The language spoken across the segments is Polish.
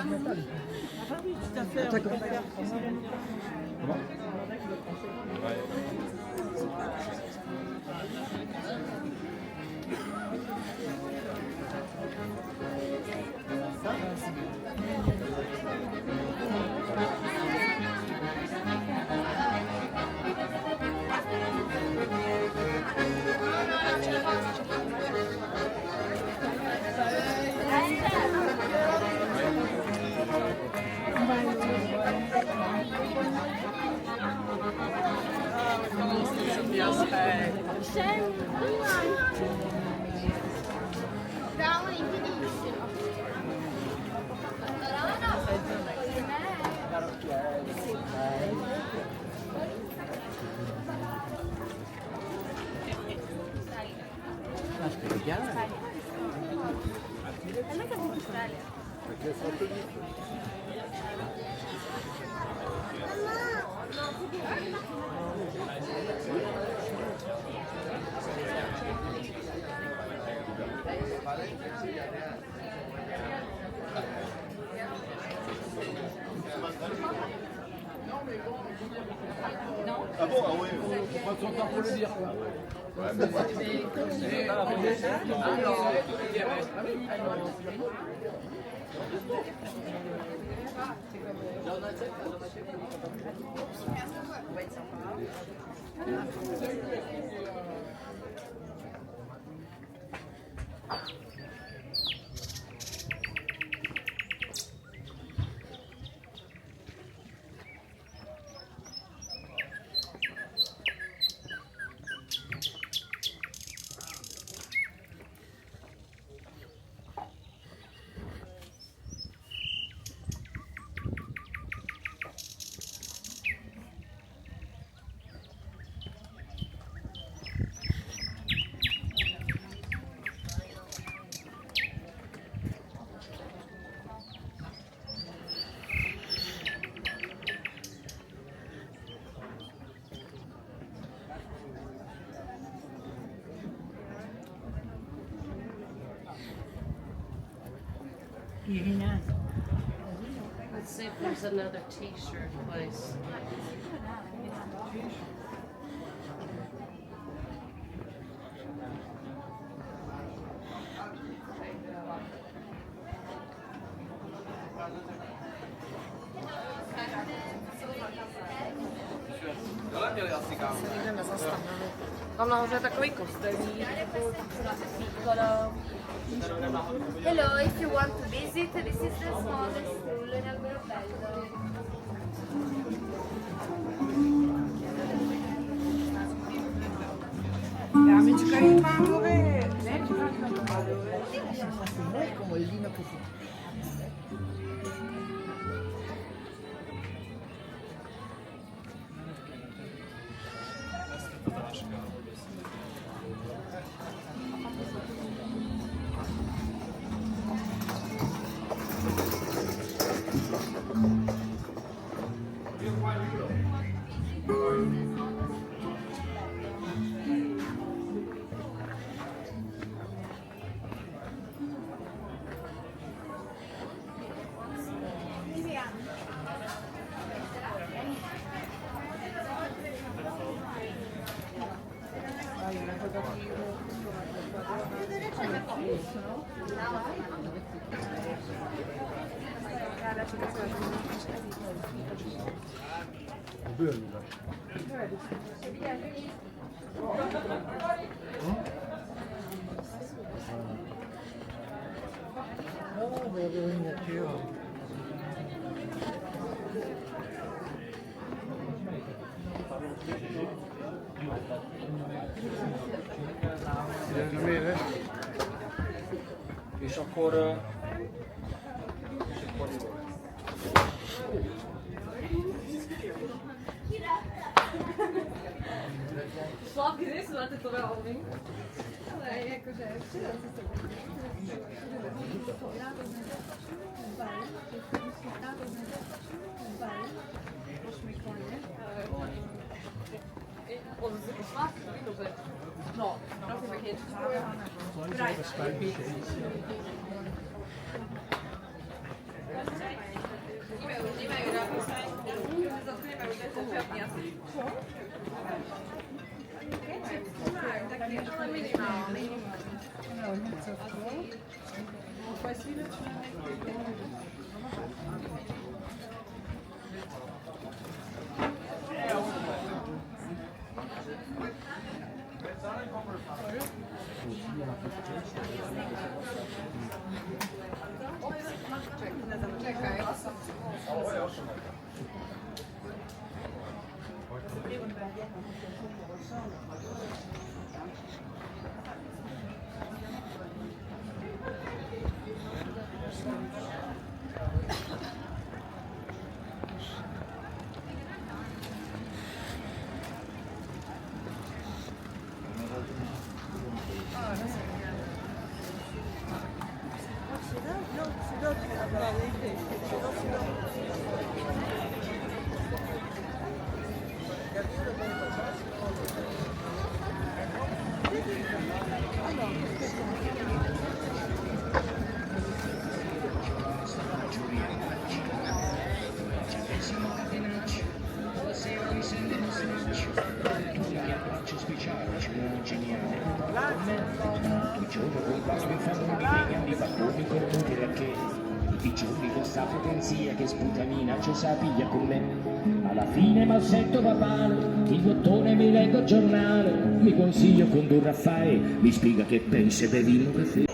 Oui, tout à fait. Comment? Bravo, infinissimo. Ah bon, ah oui, on prend son temps pour le dire, quoi. Ouais, mais Irina. Let's see if there's another t-shirt place. Jdeme zastavit. Tam nahoře je takový kostelík, Hello, if you want to visit, this is the smallest school in Alberobello. Amička ima ove... Como el vino que se... Oh, vedo in natura. és akkor Šla kdy jsou na tytové ovny? Ale jakože včera si to No, prosím pěkně. Spanish. köpnięty. Takie, ale minimalny. No, nie co to? Czekaj. Questa potenzia che sputamina ci sa piglia con me. Alla fine malsetto va male, il bottone mi leggo il giornale, mi consiglio con Don Raffaele, mi spiega che pensa e bevi un caffè.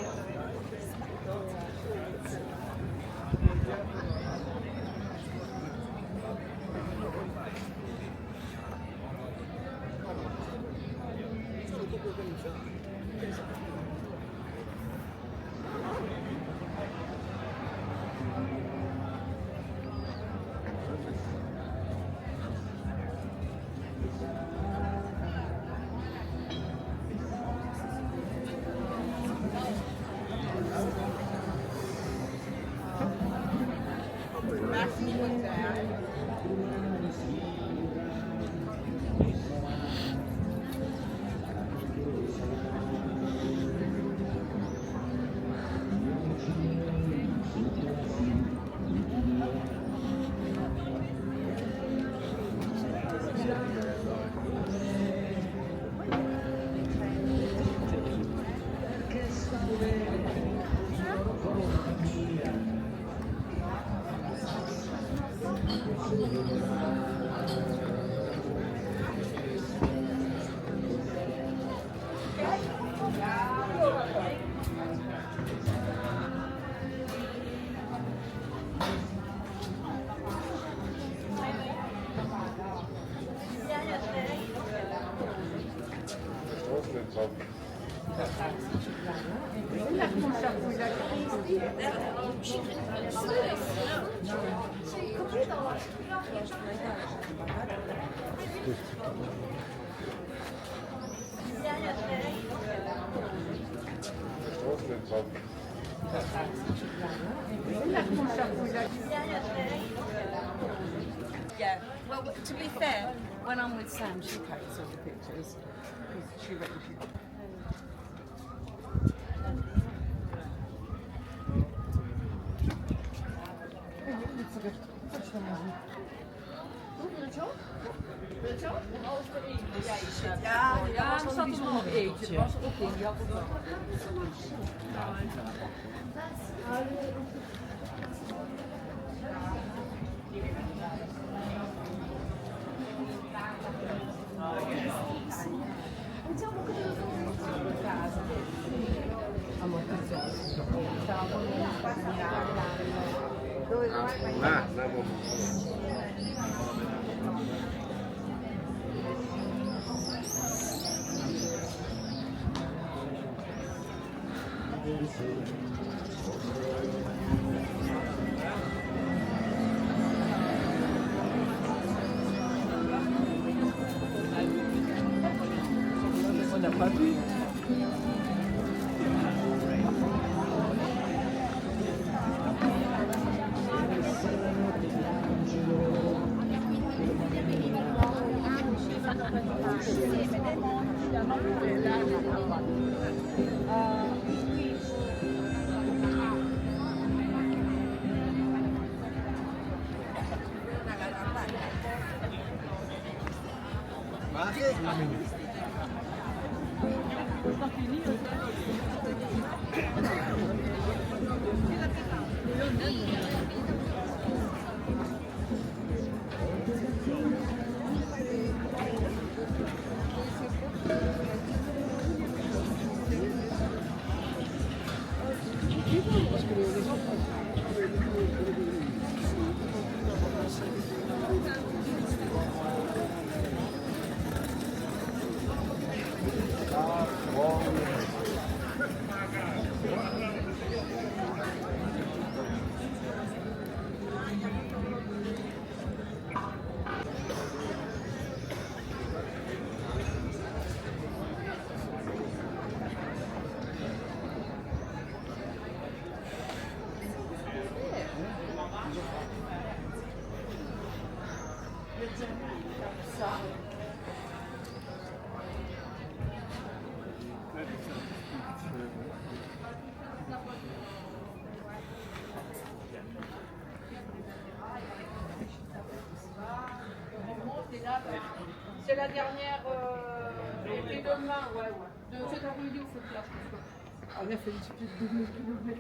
Yeah, well, to be fair, when I'm with Sam, she takes all the pictures because she reckons she. Ja, zat er nog eentje. Het was ook in. Die had het wel. On n'a pas vu. C'est la dernière. Et demain, ouais. De cet après-midi, on fait place. On a fait un petit peu de 2000 km.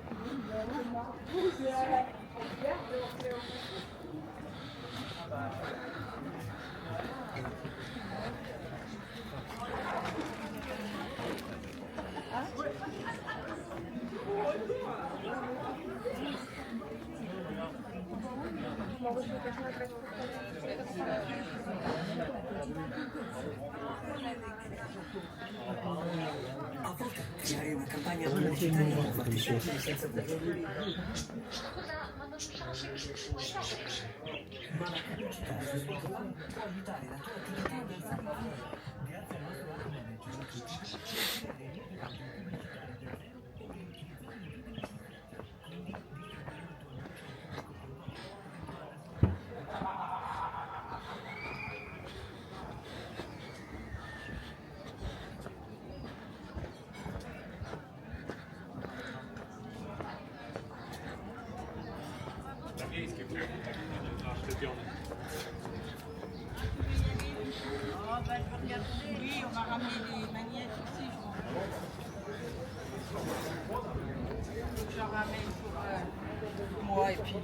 Direi una campagna pubblicitaria per farti scegliere senza problemi. Ma non sono Ma la capacità di sviluppare può aiutare la tua attività ad alzare il valore. Grazie al nostro lato Oui, on va ramener les magnettes aussi, je ramène pour moi et puis...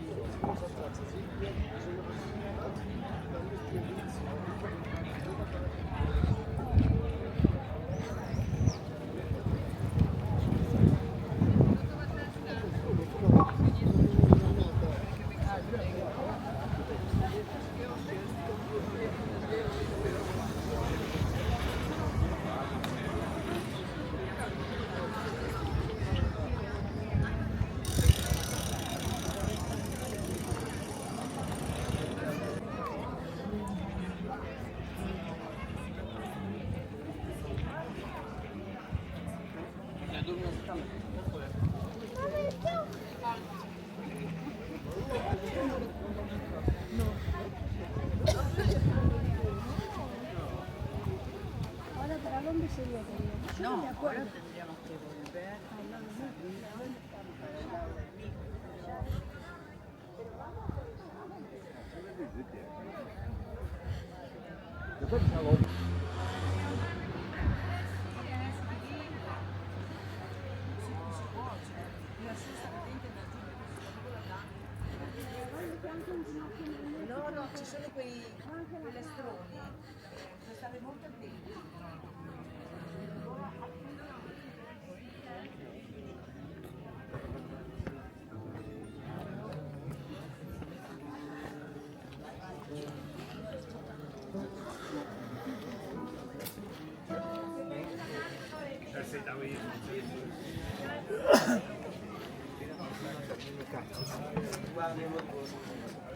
No, ahora tendríamos que volver. No, no, ci sono quei finestroni per stare molto attenti. Guarda,